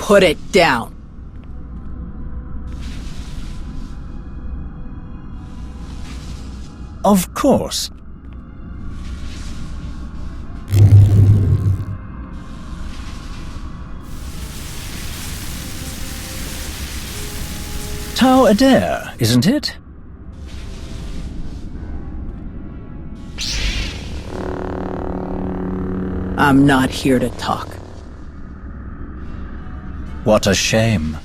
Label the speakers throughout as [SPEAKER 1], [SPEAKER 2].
[SPEAKER 1] Put it down.
[SPEAKER 2] Of course. Tau Idair, isn't it?
[SPEAKER 1] I'm not here to talk.
[SPEAKER 2] What a shame.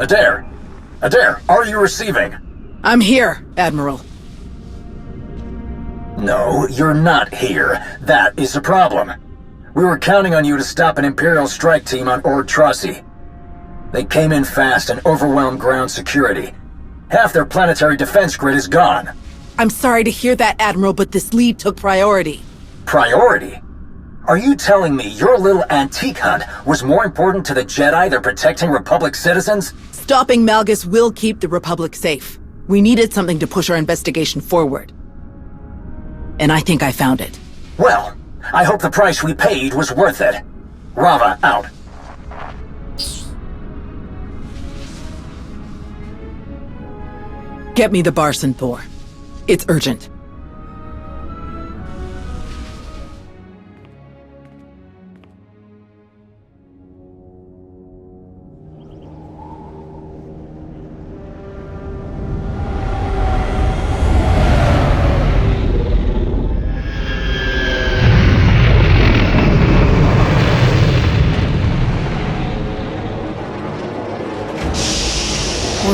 [SPEAKER 3] Idair! Idair, are you receiving?
[SPEAKER 1] I'm here, Admiral.
[SPEAKER 3] No, you're not here. That is the problem. We were counting on you to stop an Imperial strike team on Ord Trossi. They came in fast and overwhelmed ground security. Half their planetary defense grid is gone.
[SPEAKER 1] I'm sorry to hear that, Admiral, but this lead took priority.
[SPEAKER 3] Priority? Are you telling me your little antique hunt was more important to the Jedi than protecting Republic citizens?
[SPEAKER 1] Stopping Malgus will keep the Republic safe. We needed something to push our investigation forward. And I think I found it.
[SPEAKER 3] Well, I hope the price we paid was worth it. Rava out.
[SPEAKER 1] Get me the Barson Thor. It's urgent.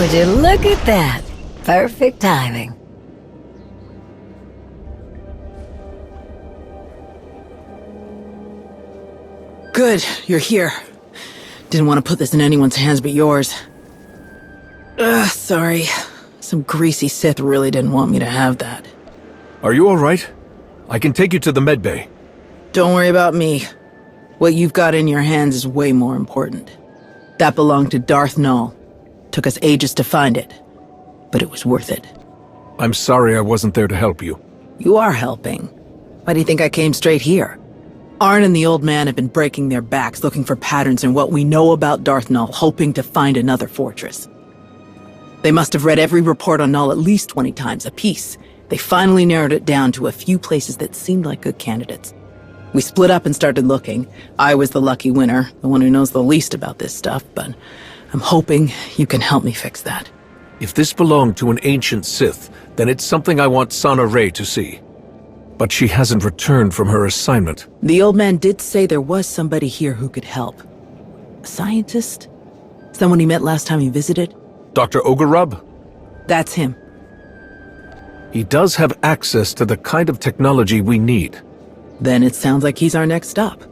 [SPEAKER 4] Would you look at that? Perfect timing.
[SPEAKER 1] Good, you're here. Didn't want to put this in anyone's hands but yours. Sorry. Some greasy Sith really didn't want me to have that.
[SPEAKER 5] Are you alright? I can take you to the medbay.
[SPEAKER 1] Don't worry about me. What you've got in your hands is way more important. That belonged to Darth Nul. Took us ages to find it, but it was worth it.
[SPEAKER 5] I'm sorry I wasn't there to help you.
[SPEAKER 1] You are helping. Why do you think I came straight here? Arn and the old man have been breaking their backs looking for patterns in what we know about Darth Nul, hoping to find another fortress. They must have read every report on Nul at least 20 times apiece. They finally narrowed it down to a few places that seemed like good candidates. We split up and started looking. I was the lucky winner, the one who knows the least about this stuff, but I'm hoping you can help me fix that.
[SPEAKER 5] If this belonged to an ancient Sith, then it's something I want Sana-Rae to see. But she hasn't returned from her assignment.
[SPEAKER 1] The old man did say there was somebody here who could help. A scientist? Someone he met last time he visited?
[SPEAKER 5] Dr. Ogurub?
[SPEAKER 1] That's him.
[SPEAKER 5] He does have access to the kind of technology we need.
[SPEAKER 1] Then it sounds like he's our next stop.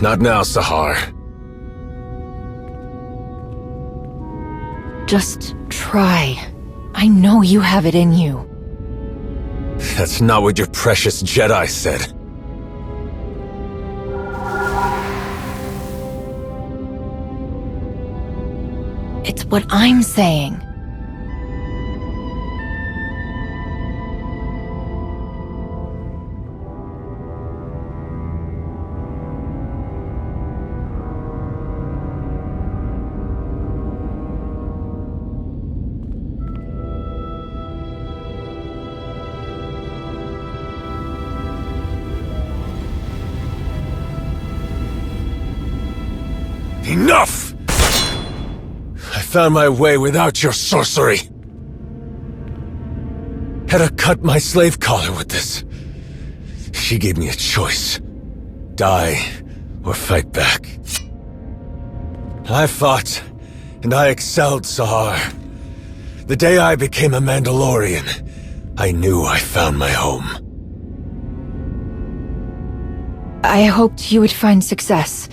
[SPEAKER 5] Not now, Sahar.
[SPEAKER 6] Just try. I know you have it in you.
[SPEAKER 5] That's not what your precious Jedi said.
[SPEAKER 6] It's what I'm saying.
[SPEAKER 5] Enough! I found my way without your sorcery. Heta cut my slave collar with this. She gave me a choice. Die, or fight back. I fought, and I excelled, Sahar. The day I became a Mandalorian, I knew I found my home.
[SPEAKER 6] I hoped you would find success.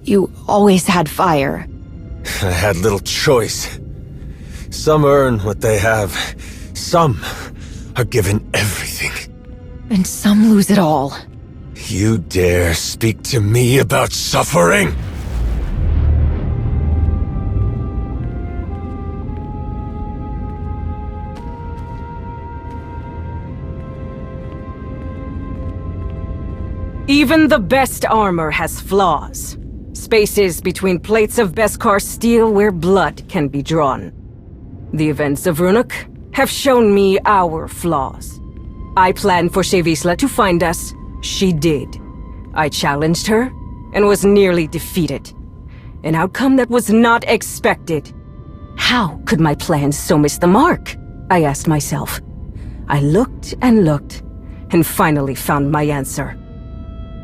[SPEAKER 6] You always had fire.
[SPEAKER 5] I had little choice. Some earn what they have. Some are given everything.
[SPEAKER 6] And some lose it all.
[SPEAKER 5] You dare speak to me about suffering?
[SPEAKER 7] Even the best armor has flaws. Spaces between plates of Beskar steel where blood can be drawn. The events of Runuk have shown me our flaws. I planned for Shevisla to find us. She did. I challenged her and was nearly defeated. An outcome that was not expected. How could my plans so miss the mark? I asked myself. I looked and finally found my answer.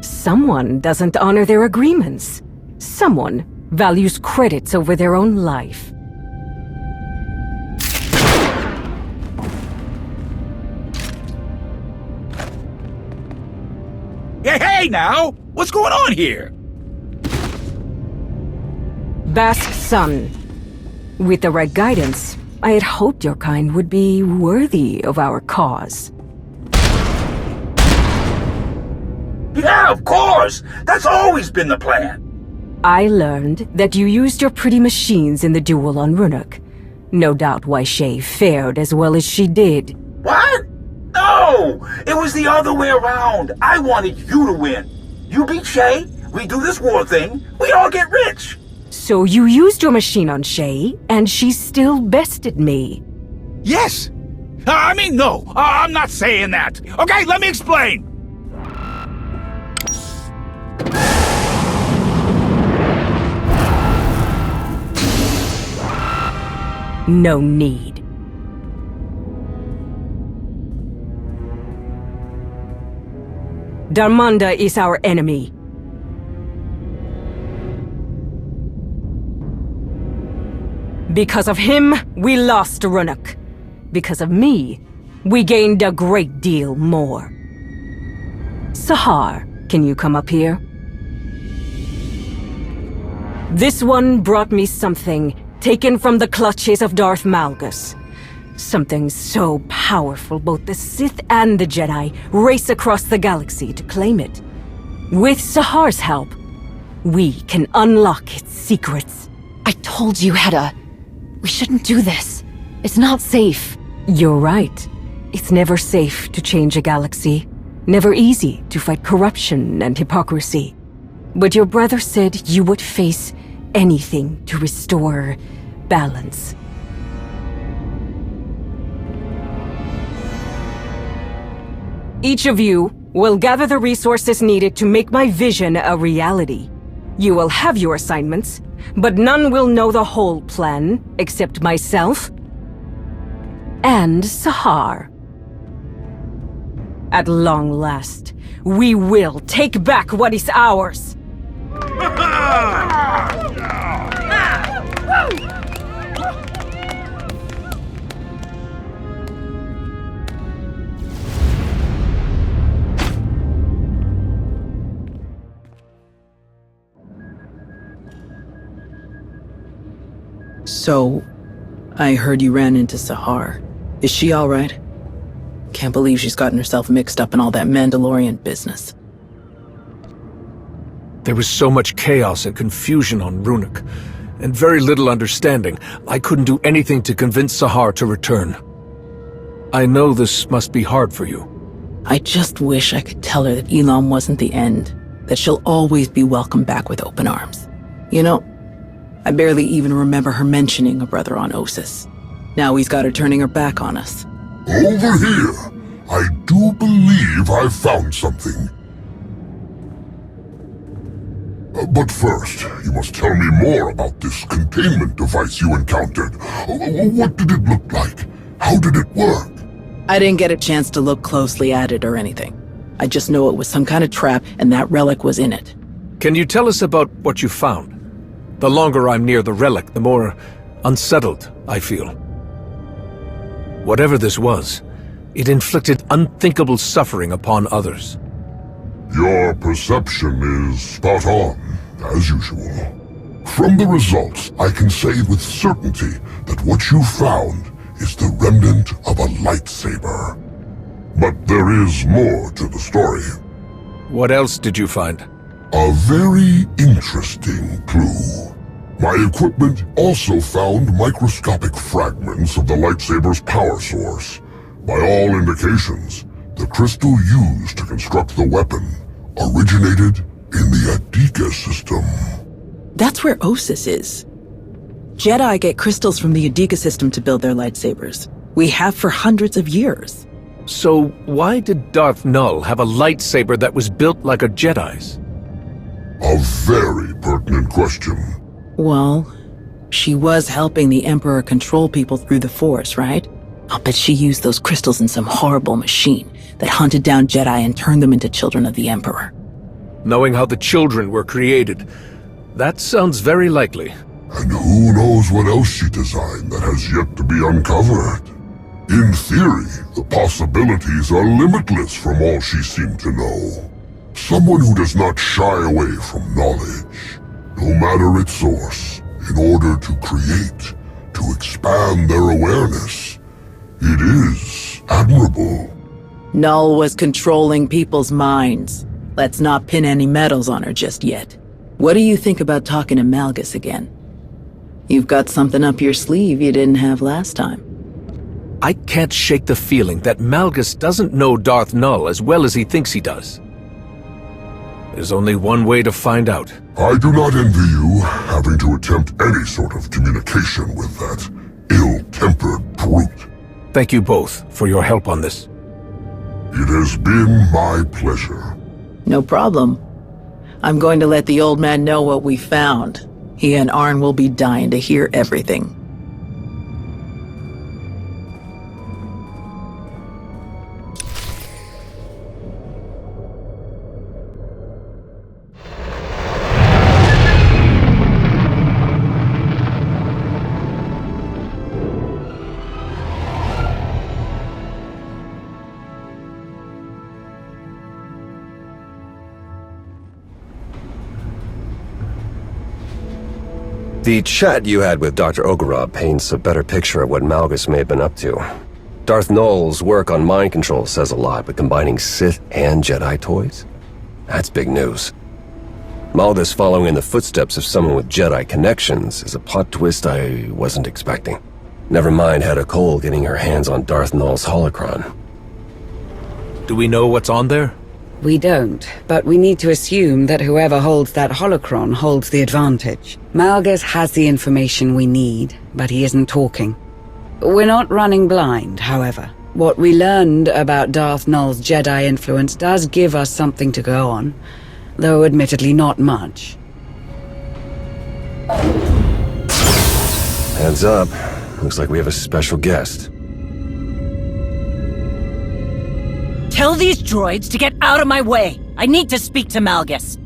[SPEAKER 7] Someone doesn't honor their agreements. Someone values credits over their own life.
[SPEAKER 8] Hey now! What's going on here?
[SPEAKER 7] Bask's son. With the right guidance, I had hoped your kind would be worthy of our cause.
[SPEAKER 8] Yeah, of course! That's always been the plan!
[SPEAKER 7] I learned that you used your pretty machines in the duel on Runuk. No doubt why Shay fared as well as she did.
[SPEAKER 8] What? No! It was the other way around. I wanted you to win. You beat Shay, we do this war thing, we all get rich!
[SPEAKER 7] So you used your machine on Shay, and she still bested me.
[SPEAKER 8] Yes! No, I'm not saying that. Okay, let me explain!
[SPEAKER 7] No need. Darmanda is our enemy. Because of him, we lost Runuk. Because of me, we gained a great deal more. Sahar, can you come up here? This one brought me something taken from the clutches of Darth Malgus. Something so powerful both the Sith and the Jedi race across the galaxy to claim it. With Sahar's help, we can unlock its secrets.
[SPEAKER 6] I told you, Heta. We shouldn't do this. It's not safe.
[SPEAKER 7] You're right. It's never safe to change a galaxy. Never easy to fight corruption and hypocrisy. But your brother said you would face anything to restore balance. Each of you will gather the resources needed to make my vision a reality. You will have your assignments, but none will know the whole plan except myself and Sahar. At long last, we will take back what is ours.
[SPEAKER 1] So, I heard you ran into Sahar. Is she alright? Can't believe she's gotten herself mixed up in all that Mandalorian business.
[SPEAKER 5] There was so much chaos and confusion on Runuk, and very little understanding. I couldn't do anything to convince Sahar to return. I know this must be hard for you.
[SPEAKER 1] I just wish I could tell her that Elam wasn't the end, that she'll always be welcomed back with open arms. You know, I barely even remember her mentioning a brother on Ossus. Now he's got her turning her back on us.
[SPEAKER 9] Over here! I do believe I've found something. But first, you must tell me more about this containment device you encountered. What did it look like? How did it work?
[SPEAKER 1] I didn't get a chance to look closely at it or anything. I just know it was some kind of trap and that relic was in it.
[SPEAKER 5] Can you tell us about what you found? The longer I'm near the relic, the more unsettled I feel. Whatever this was, it inflicted unthinkable suffering upon others.
[SPEAKER 9] Your perception is spot on, as usual. From the results, I can say with certainty that what you found is the remnant of a lightsaber. But there is more to the story.
[SPEAKER 5] What else did you find?
[SPEAKER 9] A very interesting clue. My equipment also found microscopic fragments of the lightsaber's power source. By all indications, the crystal used to construct the weapon originated in the Adika system.
[SPEAKER 1] That's where Ossus is. Jedi get crystals from the Adika system to build their lightsabers. We have for hundreds of years.
[SPEAKER 5] So why did Darth Null have a lightsaber that was built like a Jedi's?
[SPEAKER 9] A very pertinent question.
[SPEAKER 1] Well, she was helping the Emperor control people through the Force, right? I'll bet she used those crystals in some horrible machine that hunted down Jedi and turned them into children of the Emperor.
[SPEAKER 5] Knowing how the children were created, that sounds very likely.
[SPEAKER 9] And who knows what else she designed that has yet to be uncovered. In theory, the possibilities are limitless from all she seemed to know. Someone who does not shy away from knowledge, no matter its source, in order to create, to expand their awareness. It is admirable.
[SPEAKER 1] Null was controlling people's minds. Let's not pin any medals on her just yet. What do you think about talking to Malgus again? You've got something up your sleeve you didn't have last time.
[SPEAKER 5] I can't shake the feeling that Malgus doesn't know Darth Null as well as he thinks he does. There's only one way to find out.
[SPEAKER 9] I do not envy you having to attempt any sort of communication with that ill-tempered brute.
[SPEAKER 5] Thank you both for your help on this.
[SPEAKER 9] It has been my pleasure.
[SPEAKER 1] No problem. I'm going to let the old man know what we found. He and Arn will be dying to hear everything.
[SPEAKER 10] The chat you had with Dr. Ogorov paints a better picture of what Malgus may have been up to. Darth Null's work on mind control says a lot, but combining Sith and Jedi toys? That's big news. Malgus following in the footsteps of someone with Jedi connections is a plot twist I wasn't expecting. Never mind Heta Cole getting her hands on Darth Null's holocron.
[SPEAKER 5] Do we know what's on there?
[SPEAKER 11] We don't, but we need to assume that whoever holds that holocron holds the advantage. Malgus has the information we need, but he isn't talking. We're not running blind, however. What we learned about Darth Null's Jedi influence does give us something to go on, though admittedly not much.
[SPEAKER 10] Heads up. Looks like we have a special guest.
[SPEAKER 12] Tell these droids to get out of my way! I need to speak to Malgus.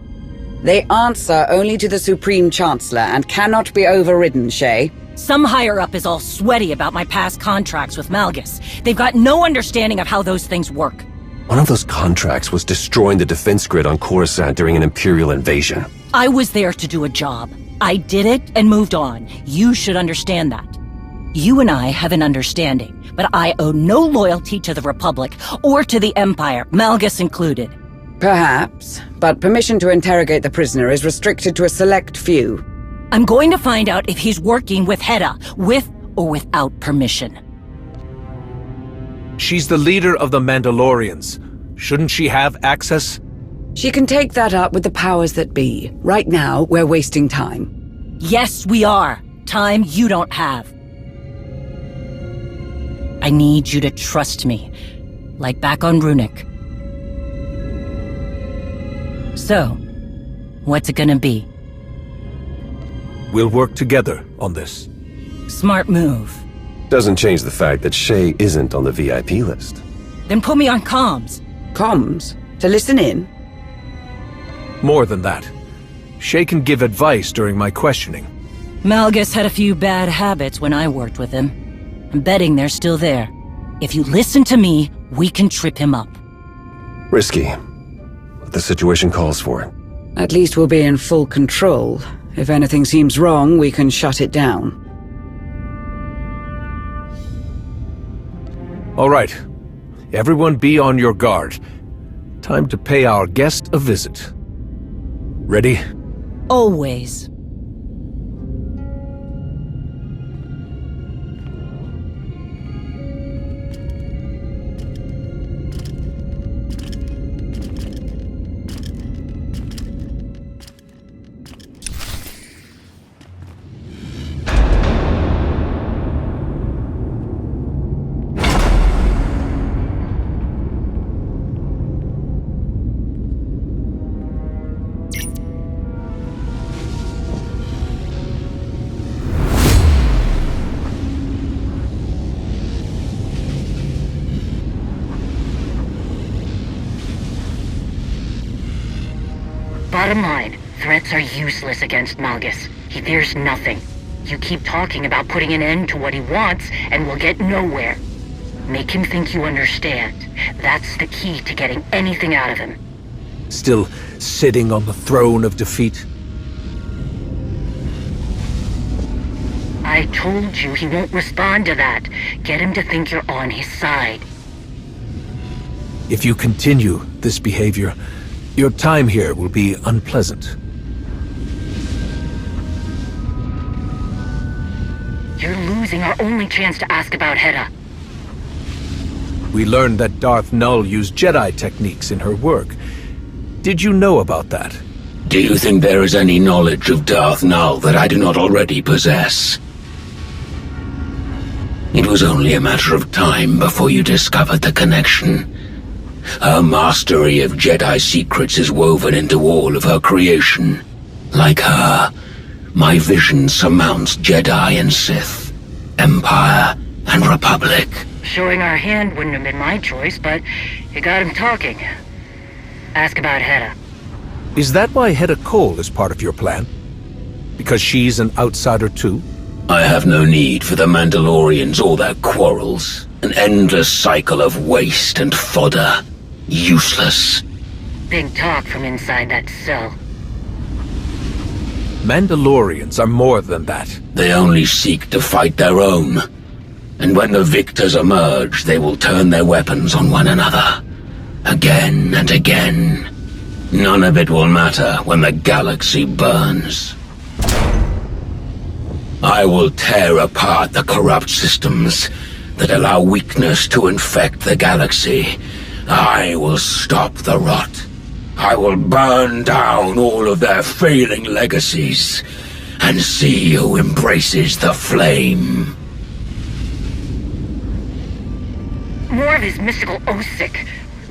[SPEAKER 11] They answer only to the Supreme Chancellor and cannot be overridden, Shay.
[SPEAKER 12] Some higher-up is all sweaty about my past contracts with Malgus. They've got no understanding of how those things work.
[SPEAKER 10] One of those contracts was destroying the defense grid on Coruscant during an Imperial invasion.
[SPEAKER 12] I was there to do a job. I did it and moved on. You should understand that. You and I have an understanding, but I owe no loyalty to the Republic or to the Empire, Malgus included.
[SPEAKER 11] Perhaps, but permission to interrogate the prisoner is restricted to a select few.
[SPEAKER 12] I'm going to find out if he's working with Heta, with or without permission.
[SPEAKER 5] She's the leader of the Mandalorians. Shouldn't she have access?
[SPEAKER 11] She can take that up with the powers that be. Right now, we're wasting time.
[SPEAKER 12] Yes, we are. Time you don't have. I need you to trust me, like back on Runic. So, what's it gonna be?
[SPEAKER 5] We'll work together on this.
[SPEAKER 12] Smart move.
[SPEAKER 10] Doesn't change the fact that Shay isn't on the VIP list.
[SPEAKER 12] Then put me on comms.
[SPEAKER 11] Comms? To listen in?
[SPEAKER 5] More than that. Shay can give advice during my questioning.
[SPEAKER 12] Malgus had a few bad habits when I worked with him. I'm betting they're still there. If you listen to me, we can trip him up.
[SPEAKER 10] Risky, but the situation calls for it.
[SPEAKER 11] At least we'll be in full control. If anything seems wrong, we can shut it down.
[SPEAKER 5] All right. Everyone be on your guard. Time to pay our guest a visit. Ready?
[SPEAKER 12] Always.
[SPEAKER 13] Bottom line, threats are useless against Malgus. He fears nothing. You keep talking about putting an end to what he wants, and we'll get nowhere. Make him think you understand. That's the key to getting anything out of him.
[SPEAKER 5] Still sitting on the throne of defeat?
[SPEAKER 13] I told you he won't respond to that. Get him to think you're on his side.
[SPEAKER 5] If you continue this behavior, your time here will be unpleasant.
[SPEAKER 13] You're losing our only chance to ask about Heta.
[SPEAKER 5] We learned that Darth Null used Jedi techniques in her work. Did you know about that?
[SPEAKER 14] Do you think there is any knowledge of Darth Null that I do not already possess? It was only a matter of time before you discovered the connection. Her mastery of Jedi secrets is woven into all of her creation. Like her, my vision surmounts Jedi and Sith, Empire and Republic.
[SPEAKER 13] Showing our hand wouldn't have been my choice, but you got him talking. Ask about Heta.
[SPEAKER 5] Is that why Heta Cole is part of your plan? Because she's an outsider too?
[SPEAKER 14] I have no need for the Mandalorians or their quarrels. An endless cycle of waste and fodder. Useless.
[SPEAKER 13] Big talk from inside that cell.
[SPEAKER 5] Mandalorians are more than that.
[SPEAKER 14] They only seek to fight their own. And when the victors emerge, they will turn their weapons on one another. Again and again. None of it will matter when the galaxy burns. I will tear apart the corrupt systems that allow weakness to infect the galaxy. I will stop the rot. I will burn down all of their failing legacies and see who embraces the flame.
[SPEAKER 13] More of his mystical Osic.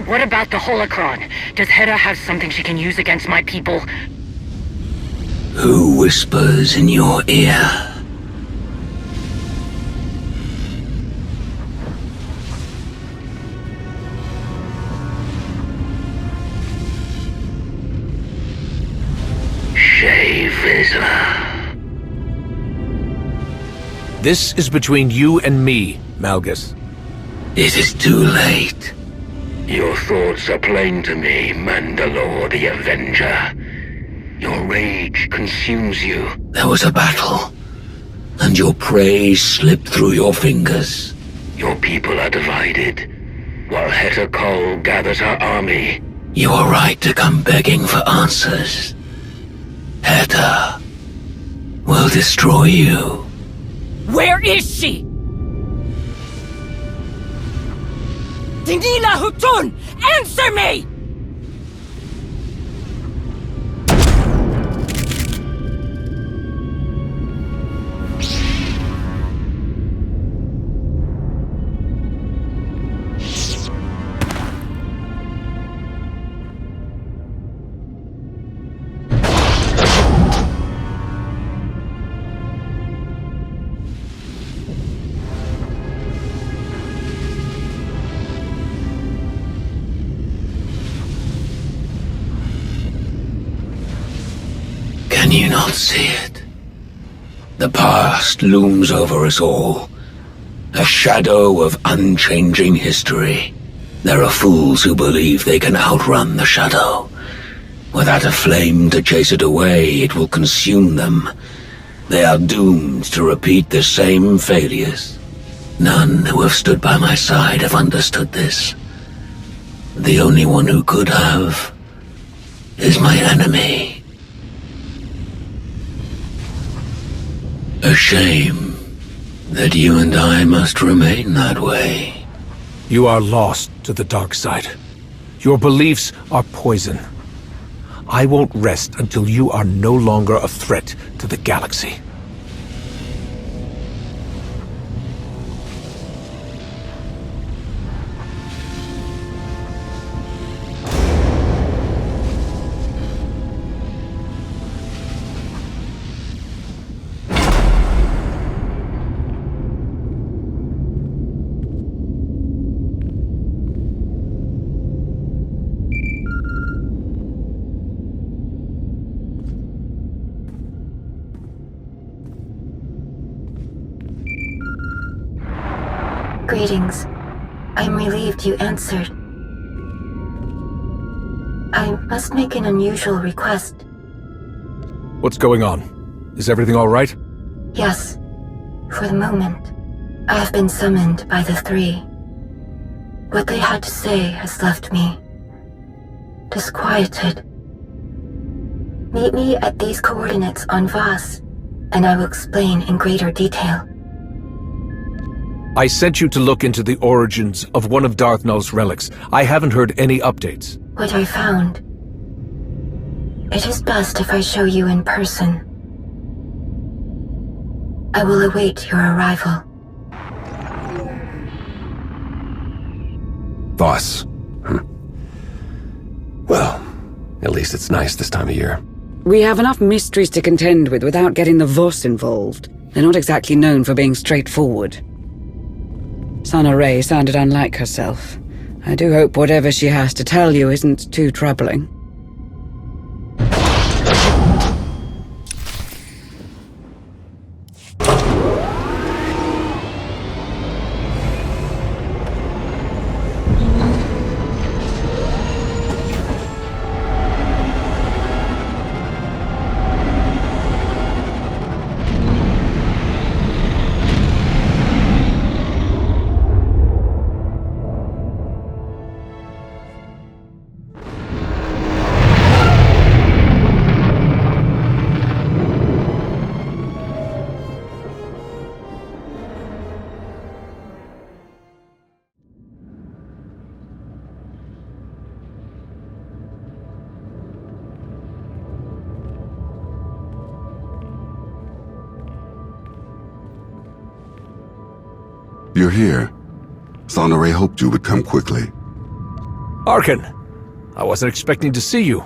[SPEAKER 13] What about the holocron? Does Heta have something she can use against my people?
[SPEAKER 14] Who whispers in your ear?
[SPEAKER 5] This is between you and me, Malgus.
[SPEAKER 14] It is too late. Your thoughts are plain to me, Mandalore the Avenger. Your rage consumes you. There was a battle, and your prey slipped through your fingers. Your people are divided, while Heta gathers her army. You are right to come begging for answers. Heta will destroy you.
[SPEAKER 12] Where is she? Dinila Hutun! Answer me!
[SPEAKER 14] Can you not see it? The past looms over us all, a shadow of unchanging history. There are fools who believe they can outrun the shadow. Without a flame to chase it away, it will consume them. They are doomed to repeat the same failures. None who have stood by my side have understood this. The only one who could have is my enemy. A shame that you and I must remain that way.
[SPEAKER 5] You are lost to the dark side. Your beliefs are poison. I won't rest until you are no longer a threat to the galaxy.
[SPEAKER 15] Greetings. I'm relieved you answered. I must make an unusual request.
[SPEAKER 5] What's going on? Is everything all right?
[SPEAKER 15] Yes. For the moment, I have been summoned by the three. What they had to say has left me disquieted. Meet me at these coordinates on Voss, and I will explain in greater detail.
[SPEAKER 5] I sent you to look into the origins of one of Darth Nul's relics. I haven't heard any updates.
[SPEAKER 15] What I found. It is best if I show you in person. I will await your arrival.
[SPEAKER 10] Voss. Well, at least it's nice this time of year.
[SPEAKER 11] We have enough mysteries to contend with without getting the Voss involved. They're not exactly known for being straightforward. Sana-Rae sounded unlike herself. I do hope whatever she has to tell you isn't too troubling.
[SPEAKER 16] You're here. Sana-Rae hoped you would come quickly.
[SPEAKER 5] Arcann! I wasn't expecting to see you.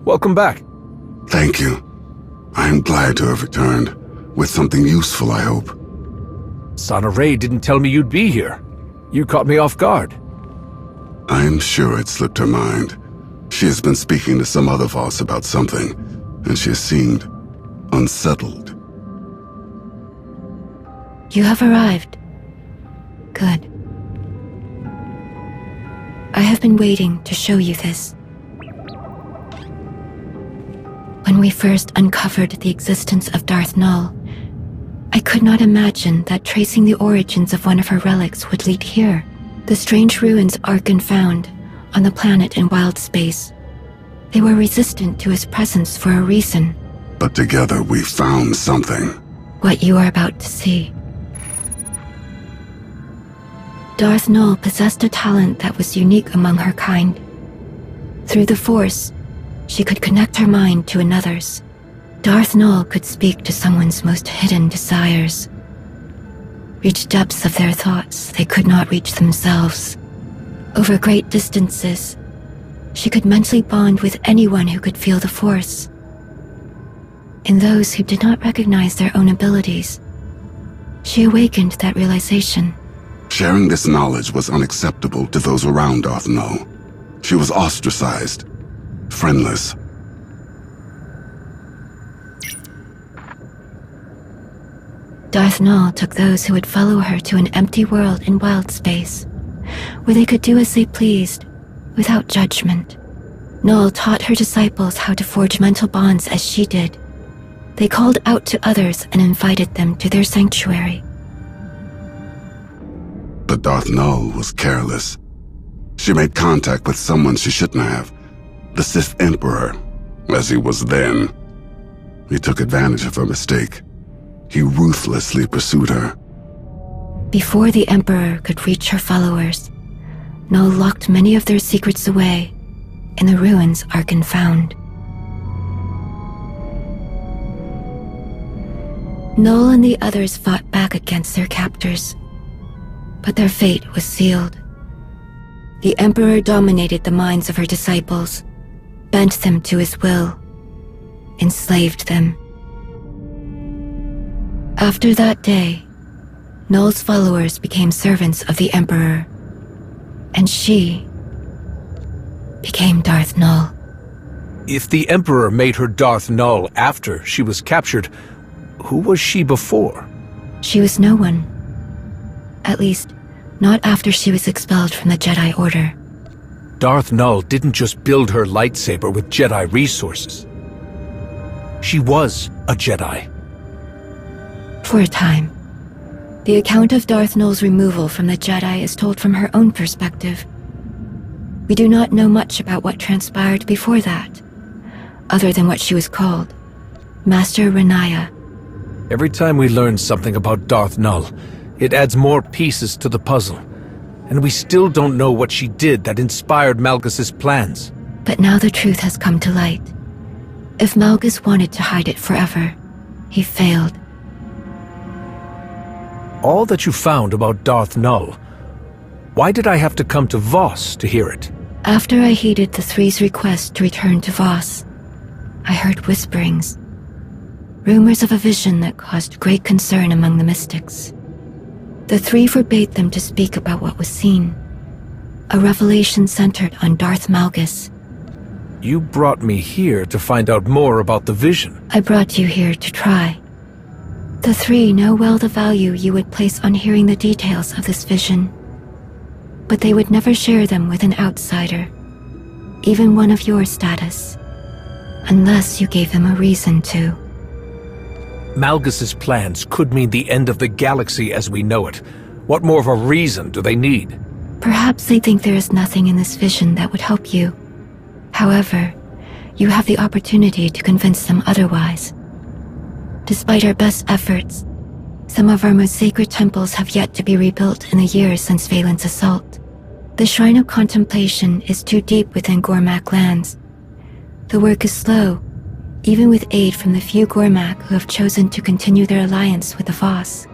[SPEAKER 5] Welcome back.
[SPEAKER 16] Thank you. I am glad to have returned. With something useful, I hope.
[SPEAKER 5] Sana-Rae didn't tell me you'd be here. You caught me off guard.
[SPEAKER 16] I am sure it slipped her mind. She has been speaking to some other Voss about something, and she has seemed unsettled.
[SPEAKER 15] You have arrived. Good. I have been waiting to show you this. When we first uncovered the existence of Darth Nul, I could not imagine that tracing the origins of one of her relics would lead here. The strange ruins Arcann found on the planet in wild space. They were resistant to his presence for a reason.
[SPEAKER 16] But together we found something.
[SPEAKER 15] What you are about to see. Darth Nul possessed a talent that was unique among her kind. Through the Force, she could connect her mind to another's. Darth Nul could speak to someone's most hidden desires, reach depths of their thoughts they could not reach themselves. Over great distances, she could mentally bond with anyone who could feel the Force. In those who did not recognize their own abilities, she awakened that realization.
[SPEAKER 16] Sharing this knowledge was unacceptable to those around Darth Nul. She was ostracized, friendless.
[SPEAKER 15] Darth Nul took those who would follow her to an empty world in wild space, where they could do as they pleased, without judgment. Nul taught her disciples how to forge mental bonds as she did. They called out to others and invited them to their sanctuary.
[SPEAKER 16] But Darth Nul was careless. She made contact with someone she shouldn't have. The Sith Emperor, as he was then. He took advantage of her mistake. He ruthlessly pursued her.
[SPEAKER 15] Before the Emperor could reach her followers, Nul locked many of their secrets away in the ruins Arcann found. Nul and the others fought back against their captors, but their fate was sealed. The Emperor dominated the minds of her disciples, bent them to his will, enslaved them. After that day, Nul's followers became servants of the Emperor, and she became Darth Nul.
[SPEAKER 5] If the Emperor made her Darth Nul after she was captured, who was she before?
[SPEAKER 15] She was no one. At least, not after she was expelled from the Jedi Order.
[SPEAKER 5] Darth Nul didn't just build her lightsaber with Jedi resources. She was a Jedi.
[SPEAKER 15] For a time. The account of Darth Nul's removal from the Jedi is told from her own perspective. We do not know much about what transpired before that, other than what she was called, Master Renaya.
[SPEAKER 5] Every time we learn something about Darth Nul, it adds more pieces to the puzzle, and we still don't know what she did that inspired Malgus's plans.
[SPEAKER 15] But now the truth has come to light. If Malgus wanted to hide it forever, he failed.
[SPEAKER 5] All that you found about Darth Nul, why did I have to come to Voss to hear it?
[SPEAKER 15] After I heeded the Three's request to return to Voss, I heard whisperings. Rumors of a vision that caused great concern among the mystics. The Three forbade them to speak about what was seen. A revelation centered on Darth Malgus.
[SPEAKER 5] You brought me here to find out more about the vision.
[SPEAKER 15] I brought you here to try. The Three know well the value you would place on hearing the details of this vision. But they would never share them with an outsider, even one of your status, unless you gave them a reason to.
[SPEAKER 5] Malgus's plans could mean the end of the galaxy as we know it. What more of a reason do they need?
[SPEAKER 15] Perhaps they think there is nothing in this vision that would help you. However, you have the opportunity to convince them otherwise. Despite our best efforts, some of our most sacred temples have yet to be rebuilt in the years since Valen's assault. The Shrine of Contemplation is too deep within Gormak lands. The work is slow, even with aid from the few Gormak who have chosen to continue their alliance with the Voss.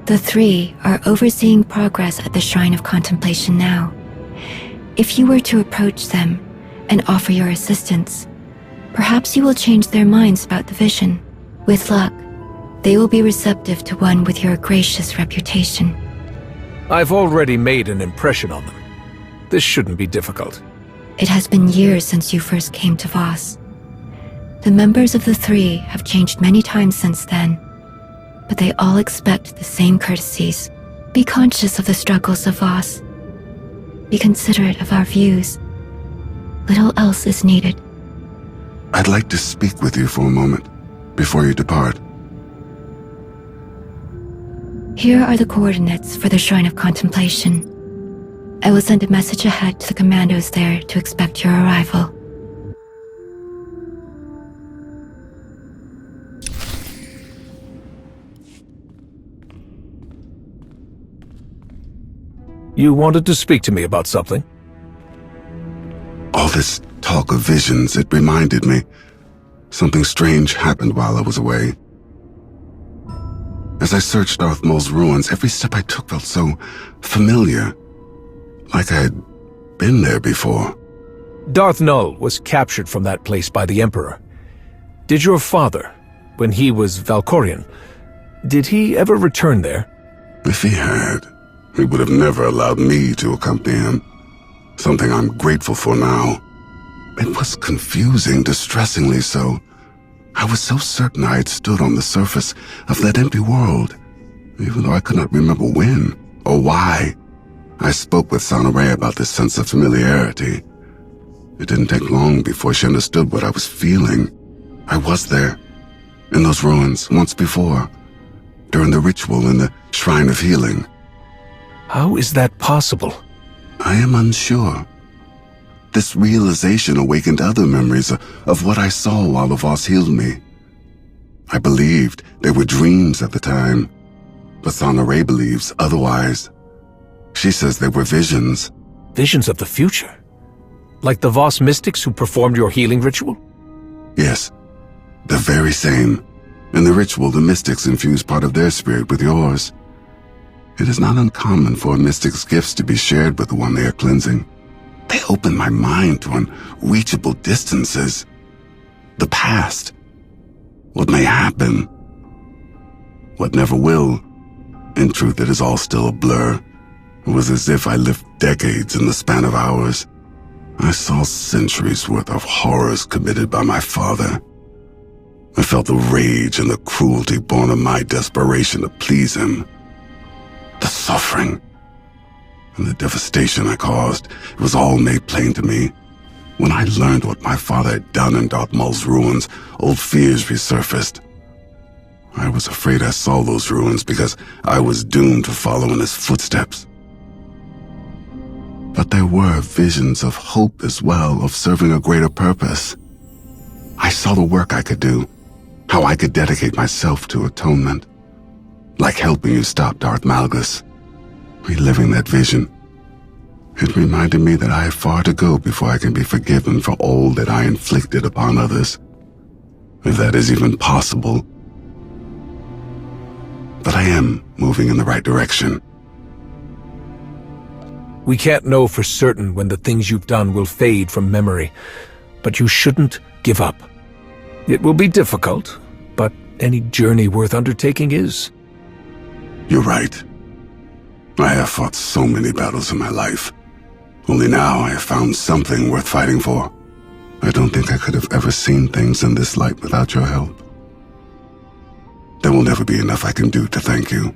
[SPEAKER 15] The Three are overseeing progress at the Shrine of Contemplation now. If you were to approach them and offer your assistance, perhaps you will change their minds about the vision. With luck, they will be receptive to one with your gracious reputation.
[SPEAKER 5] I've already made an impression on them. This shouldn't be difficult.
[SPEAKER 15] It has been years since you first came to Voss. The members of the Three have changed many times since then, but they all expect the same courtesies. Be conscious of the struggles of Voss. Be considerate of our views. Little else is needed.
[SPEAKER 16] I'd like to speak with you for a moment, before you depart.
[SPEAKER 15] Here are the coordinates for the Shrine of Contemplation. I will send a message ahead to the commandos there to expect your arrival.
[SPEAKER 5] You wanted to speak to me about something?
[SPEAKER 16] All this talk of visions, it reminded me. Something strange happened while I was away. As I searched Darth Maul's ruins, every step I took felt so familiar. Like I had been there before.
[SPEAKER 5] Darth Null was captured from that place by the Emperor. Did your father, when he was Valkorian, did he ever return there?
[SPEAKER 16] If he had, he would have never allowed me to accompany him. Something I'm grateful for now. It was confusing, distressingly so. I was so certain I had stood on the surface of that empty world, even though I could not remember when or why. I spoke with Sana-Rae about this sense of familiarity. It didn't take long before she understood what I was feeling. I was there, in those ruins, once before, during the ritual in the Shrine of Healing.
[SPEAKER 5] How is that possible?
[SPEAKER 16] I am unsure. This realization awakened other memories of what I saw while the Voss healed me. I believed they were dreams at the time, but Sana-Rae believes otherwise. She says they were visions.
[SPEAKER 5] Visions of the future? Like the Voss mystics who performed your healing ritual?
[SPEAKER 16] Yes, the very same. In the ritual, the mystics infuse part of their spirit with yours. It is not uncommon for a mystic's gifts to be shared with the one they are cleansing. They open my mind to unreachable distances. The past. What may happen. What never will. In truth, it is all still a blur. It was as if I lived decades in the span of hours. I saw centuries worth of horrors committed by my father. I felt the rage and the cruelty born of my desperation to please him. The suffering and the devastation I caused, it was all made plain to me. When I learned what my father had done in Darth Maul's ruins, old fears resurfaced. I was afraid I saw those ruins because I was doomed to follow in his footsteps. But there were visions of hope as well, of serving a greater purpose. I saw the work I could do, how I could dedicate myself to atonement. Like helping you stop Darth Malgus. Reliving that vision, it reminded me that I have far to go before I can be forgiven for all that I inflicted upon others. If that is even possible. But I am moving in the right direction.
[SPEAKER 5] We can't know for certain when the things you've done will fade from memory, but you shouldn't give up. It will be difficult, but any journey worth undertaking is.
[SPEAKER 16] You're right. I have fought so many battles in my life. Only now I have found something worth fighting for. I don't think I could have ever seen things in this light without your help. There will never be enough I can do to thank you.